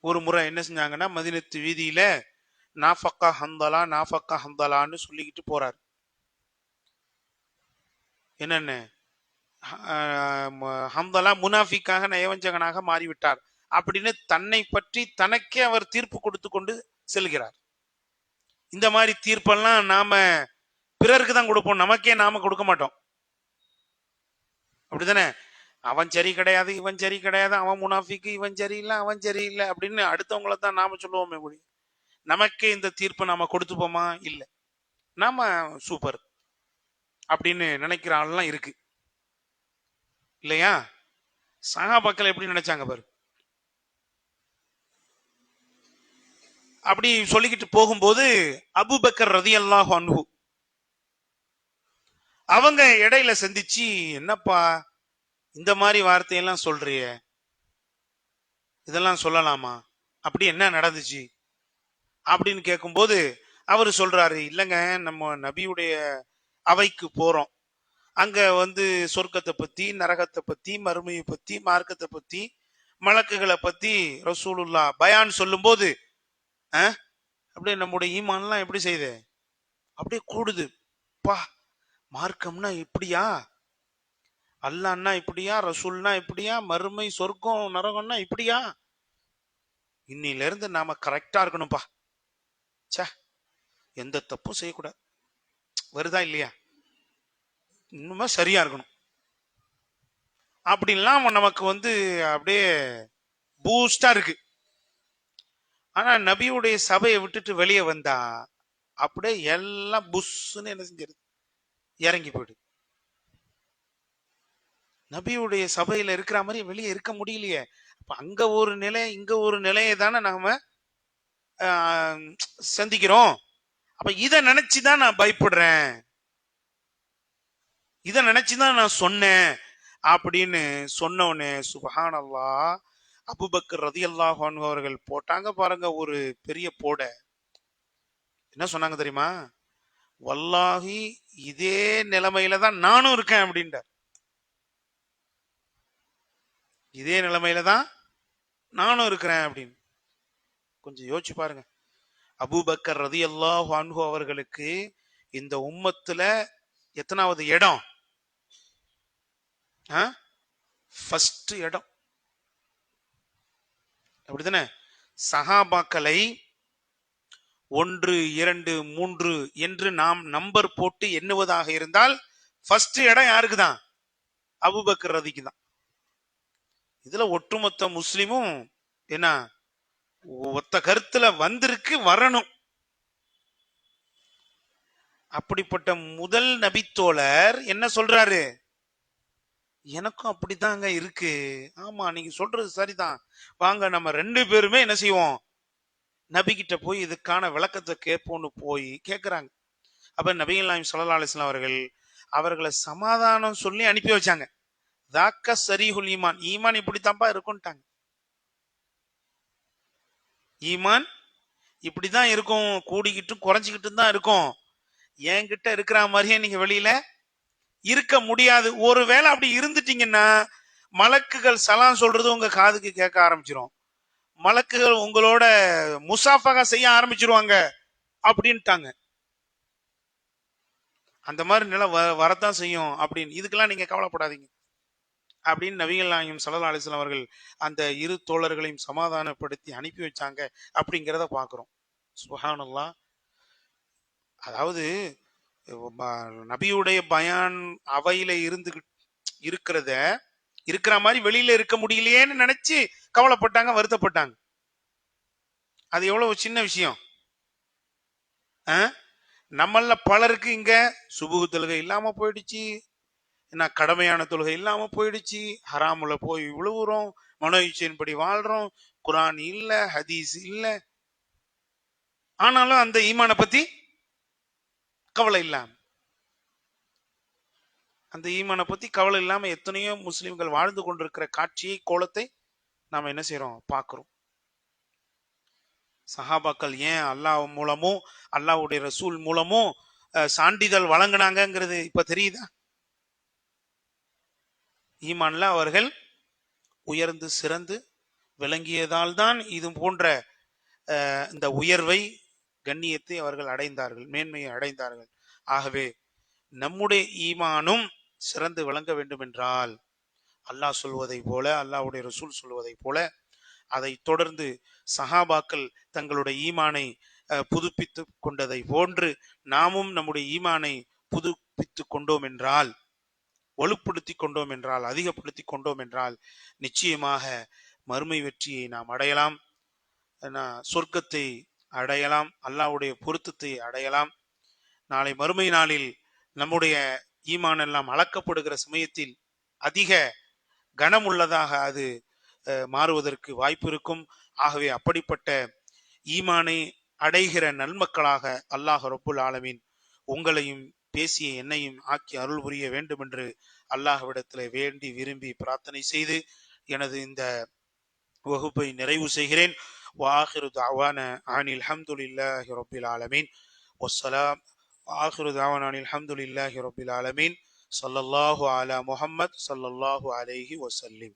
ஒரு முறை என்ன செஞ்சாங்கன்னா, மதீனத்து வீதியில நாஃபக்கா ஹந்தலா நாஃபக்கா ஹந்தலான்னு சொல்லிக்கிட்டு போறார். என்னென்ன ஹம்தலா முனாஃபிக்காக நயவஞ்சகனாக மாறிவிட்டார் அப்படின்னு தன்னை பற்றி தனக்கே அவர் தீர்ப்பு கொடுத்து கொண்டு செல்கிறார். இந்த மாதிரி தீர்ப்பெல்லாம் நாம பிறருக்கு தான் கொடுப்போம், நமக்கே நாம கொடுக்க மாட்டோம். அப்படித்தானே? அவன் சரி கிடையாது, இவன் சரி கிடையாது, அவன் முனாஃபிக்கு, இவன் சரியில்லை, அவன் சரியில்லை அப்படின்னு அடுத்தவங்கள தான் நாம சொல்லுவோமே மொழி. நமக்கே இந்த தீர்ப்பை நாம கொடுத்துப்போமா? இல்லை. நாம சூப்பர் அப்படின்னு நினைக்கிற ஆள்லாம் இருக்கு இல்லையா? சகாபாக்கள் எப்படி நினைச்சாங்க பாரு. அப்படி சொல்லிக்கிட்டு போகும்போது அபூபக்கர் ரலியல்லாஹு அன்ஹு அவங்க இடையில சந்திச்சு, என்னப்பா இந்த மாதிரி வார்த்தையெல்லாம் சொல்றிய, இதெல்லாம் சொல்லலாமா, அப்படி என்ன நடந்துச்சு அப்படின்னு கேட்கும்போது அவரு சொல்றாரு, இல்லைங்க, நம்ம நபியுடைய அவைக்கு போறோம், அங்க சொர்க்கத்தை பத்தி, நரகத்தை பத்தி, மறுமையை பத்தி, மார்க்கத்தை பத்தி, மலக்குகளை பத்தி ரசூலுல்லா பயான் சொல்லும் போது அப்படியே நம்முடைய ஈமான்லாம் எப்படி செய்யுது, அப்படியே கூடுது. பா, மார்க்கம்னா இப்படியா, அல்லான்னா இப்படியா, ரசூல்னா இப்படியா, மறுமை சொர்க்கம் நரகம்னா இப்படியா, இன்னில இருந்து நாம கரெக்டா இருக்கணும்பா, சே எந்த தப்பும் செய்யக்கூடாது, வருதா இல்லையா, இன்னுமே சரியா இருக்கணும் அப்படின்லாம் நமக்கு அப்படியே பூஸ்டா இருக்கு. ஆனா நபியுடைய சபையை விட்டுட்டு வெளியே வந்தா அப்படியே எல்லாம் புஷ்ன்னு என்ன செஞ்சிருது, இறங்கி போயிடு. நபியுடைய சபையில இருக்கிற மாதிரி வெளியே இருக்க முடியலையே. அங்க ஒரு நிலை, இங்க ஒரு நிலையை தானே நாம சந்திக்கிறோம். அப்ப இதை நினைச்சுதான் நான் பயப்படுறேன், இதை நினைச்சுதான் நான் சொன்னேன் அப்படின்னு சொன்னோன்னே சுப்ஹானல்லாஹ், அபூபக்கர் ரலியல்லாஹு அன்ஹு அவர்கள் போட்டாங்க பாருங்க ஒரு பெரிய போட. என்ன சொன்னாங்க தெரியுமா? வல்லாஹி இதே நிலைமையில தான் நானும் இருக்கேன் அப்படின்றார். இதே நிலைமையில தான் நானும் இருக்கிறேன் அப்படின்னு. கொஞ்சம் யோசிச்சு பாருங்க. அபூபக்கர் ரலியல்லாஹு அன்ஹு அவர்களுக்கு இந்த உம்மத்துல எத்தனாவது இடம்? ஃபர்ஸ்ட் இடம். அப்படித்தானே? சஹாபாக்களை 1, 2, 3 என்று நாம் நம்பர் போட்டு எண்ணுவதாக இருந்தால் ஃபர்ஸ்ட் இடம் யாருக்கு தான்? அபூபக்கர் ரதிக்கு தான். இதுல ஒட்டுமொத்த முஸ்லிமும் என்ன ஒத்த கருத்துல வந்திருக்கு, வரணும். அப்படிப்பட்ட முதல் நபித்தோழர் என்ன சொல்றாரு? எனக்கும் அப்படித்தாங்க இருக்கு. ஆமா, நீங்க சொல்றது சரிதான், வாங்க நம்ம 2 பேருமே என்ன செய்வோம், நபிகிட்ட போய் இதுக்கான விளக்கத்தை கேட்போம்னு போய் கேட்கிறாங்க. அப்ப நபிகள் நாயகம் ஸல்லல்லாஹு அலைஹி வஸல்லம் அவர்களை சமாதானம் சொல்லி அனுப்பி வச்சாங்க. தாக்க சரிஹுல் ஈமான், ஈமான் இப்படித்தான்ப்பா இருக்கும்ட்டாங்க. ஈமான் இப்படிதான் இருக்கும், கூடிக்கிட்டும் குறைஞ்சிக்கிட்டும் தான் இருக்கும், என்கிட்ட இருக்கிற மாதிரியே நீங்க வெளியில இருக்க முடியாது. ஒருவேளை அப்படி இருந்துட்டீங்கன்னா மலக்குகள் சலாம் சொல்றது உங்க காதுக்கு கேட்க ஆரம்பிச்சிரும், மலக்குகள் உங்களோட முசாஃபகா செய்ய ஆரம்பிச்சிருவாங்க அப்படின்ட்டாங்க. அந்த மாதிரி நிலை வரத்தான் செய்யும் அப்படின்னு, இதுக்கெல்லாம் நீங்க கவலைப்படாதீங்க அப்படின்னு நபிகள் நாயகம் ஸல்லல்லாஹு அலைஹி வஸல்லம் அவர்கள் அந்த 2 தோழர்களையும் சமாதானப்படுத்தி அனுப்பி வச்சாங்க அப்படிங்கிறத பாக்குறோம். சுப்ஹானல்லாஹ். அதாவது நபியுடைய பயான் அவையில இருக்கிறத இருக்கிற மாதிரி வெளியில இருக்க முடியலையேன்னு நினைச்சு கவலைப்பட்டாங்க, வருத்தப்பட்டாங்க. அது எவ்வளவு சின்ன விஷயம். நம்மள பலருக்கு இங்க சுபுகு தொழுகை இல்லாம போயிடுச்சு, என்ன கடமையான தொழுகை இல்லாம போயிடுச்சு, ஹராமுல போய் விழுவுறோம், மனோ இச்சையின்படி வாழ்றோம், குரான் இல்ல, ஹதீஸ் இல்ல, ஆனாலும் அந்த ஈமான பத்தி கவலை இல்லாம, அந்த ஈமான பத்தி கவலை இல்லாம எத்தனையோ முஸ்லிம்கள் வாழ்ந்து கொண்டிருக்கிற காட்சியை, கோலத்தை நாம என்ன செய்யறோம், பார்க்கிறோம். சஹாபாக்கள் ஏன் அல்லாஹ் மூலமும் அல்லாஹ்வுடைய ரசூல் மூலமும் சான்றிதழ் வழங்கினாங்கிறது இப்ப தெரியுதா? ஈமான்ல அவர்கள் உயர்ந்து சிறந்து விளங்கியதால் தான் இது போன்ற இந்த உயர்வை கண்ணியத்தை அவர்கள் அடைந்தார்கள், மேன்மையை அடைந்தார்கள். ஆகவே நம்முடைய ஈமானும் சிறந்து விளங்க வேண்டும் என்றால் அல்லாஹ் சொல்வதை போல, அல்லாஹ்வுடைய ரசூல் சொல்வதை போல, அதை தொடர்ந்து சஹாபாக்கள் தங்களுடைய ஈமானை புதுப்பித்து கொண்டதை போன்று நாமும் நம்முடைய ஈமானை புதுப்பித்து கொண்டோம் என்றால், வலுப்படுத்தி கொண்டோம் என்றால், அதிகப்படுத்தி கொண்டோம் என்றால் நிச்சயமாக மறுமை வெற்றியை நாம் அடையலாம், சொர்க்கத்தை அடையலாம், அல்லாஹ்வுடைய பொருத்தத்தை அடையலாம். நாளை மறுமை நாளில் நம்முடைய ஈமான் எல்லாம் அளக்கப்படுகிற சமயத்தில் அதிக கனமுள்ளதாக அது மாறுவதற்கு வாய்ப்பு இருக்கும். ஆகவே அப்படிப்பட்ட ஈமானை அடைகிற நன்மக்களாக அல்லாஹ் ரப்புல் ஆலமீன் உங்களையும் பேசிய என்னையும் ஆக்கி அருள் புரிய வேண்டும் என்று அல்லாஹ்விடத்தில் வேண்டி விரும்பி பிரார்த்தனை செய்து எனது இந்த வகுப்பை நிறைவு செய்கிறேன். வாஹிரு தஅவானா அனில் ஹம்துலில்லாஹி ரப்பில் ஆலமீன் வஸ்ஸலாம். வாஹிரு தஅவானா அனில் ஹம்துலில்லாஹி ரப்பில் ஆலமீன். ஸல்லல்லாஹு அலா முஹம்மத் ஸல்லல்லாஹு அலைஹி வஸல்லம்.